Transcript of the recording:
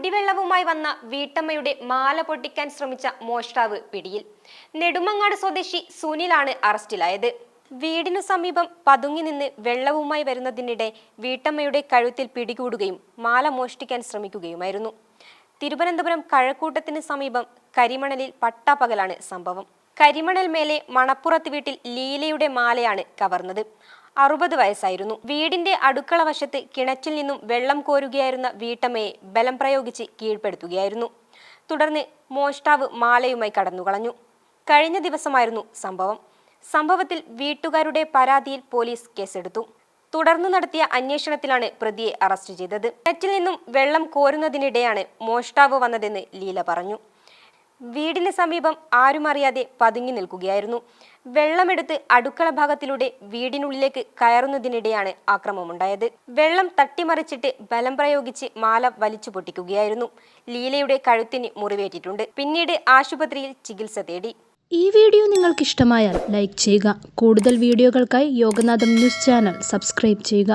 കുടിവെള്ളവുമായി വന്ന വീട്ടമ്മയുടെ മാല പൊട്ടിക്കാൻ ശ്രമിച്ച മോഷ്ടാവ് പിടിയിൽ. നെടുമങ്ങാട് സ്വദേശി സുനിലാണ് അറസ്റ്റിലായത്. വീടിനു സമീപം പതുങ്ങി നിന്ന് വെള്ളവുമായി വരുന്നതിനിടെ വീട്ടമ്മയുടെ കഴുത്തിൽ പിടികൂടുകയും മാല മോഷ്ടിക്കാൻ ശ്രമിക്കുകയുമായിരുന്നു. തിരുവനന്തപുരം കഴക്കൂട്ടത്തിന് സമീപം കരിമണലിൽ പട്ടാപ്പകലാണ് സംഭവം. കരിമണൽ മേലെ മണപ്പുറത്ത് വീട്ടിൽ ലീലയുടെ മാലയാണ് കവർന്നത്. 60 വയസ്സായിരുന്നു. വീടിന്റെ അടുക്കള വശത്ത് കിണറ്റിൽ നിന്നും വെള്ളം കോരുകയായിരുന്ന വീട്ടമ്മയെ ബലം പ്രയോഗിച്ച് കീഴ്പ്പെടുത്തുകയായിരുന്നു. തുടർന്ന് മോഷ്ടാവ് മാലയുമായി കടന്നുകളഞ്ഞു. കഴിഞ്ഞ ദിവസമായിരുന്നു സംഭവം. സംഭവത്തിൽ വീട്ടുകാരുടെ പരാതിയിൽ പോലീസ് കേസെടുത്തു. തുടർന്ന് നടത്തിയ അന്വേഷണത്തിലാണ് പ്രതിയെ അറസ്റ്റ് ചെയ്തത്. കിണറ്റിൽ നിന്നും വെള്ളം കോരുന്നതിനിടെയാണ് മോഷ്ടാവ് വന്നതെന്ന് ലീല പറഞ്ഞു. വീടിന് സമീപം ആരുമറിയാതെ പതുങ്ങി നിൽക്കുകയായിരുന്നു. വെള്ളമെടുത്ത് അടുക്കള ഭാഗത്തിലൂടെ വീടിനുള്ളിലേക്ക് കയറുന്നതിനിടെയാണ് ആക്രമണമുണ്ടായത്. വെള്ളം തട്ടിമറിച്ചിട്ട് ബലം പ്രയോഗിച്ച് മാല വലിച്ചു പൊട്ടിക്കുകയായിരുന്നു. ലീലയുടെ കഴുത്തിന് മുറിവേറ്റിട്ടുണ്ട്. പിന്നീട് ആശുപത്രിയിൽ ചികിത്സ തേടി. ഈ വീഡിയോ നിങ്ങൾക്ക് ഇഷ്ടമായാൽ ലൈക്ക് ചെയ്യുക. കൂടുതൽ വീഡിയോകൾക്കായി യോഗനാഥം ന്യൂസ് ചാനൽ സബ്സ്ക്രൈബ് ചെയ്യുക.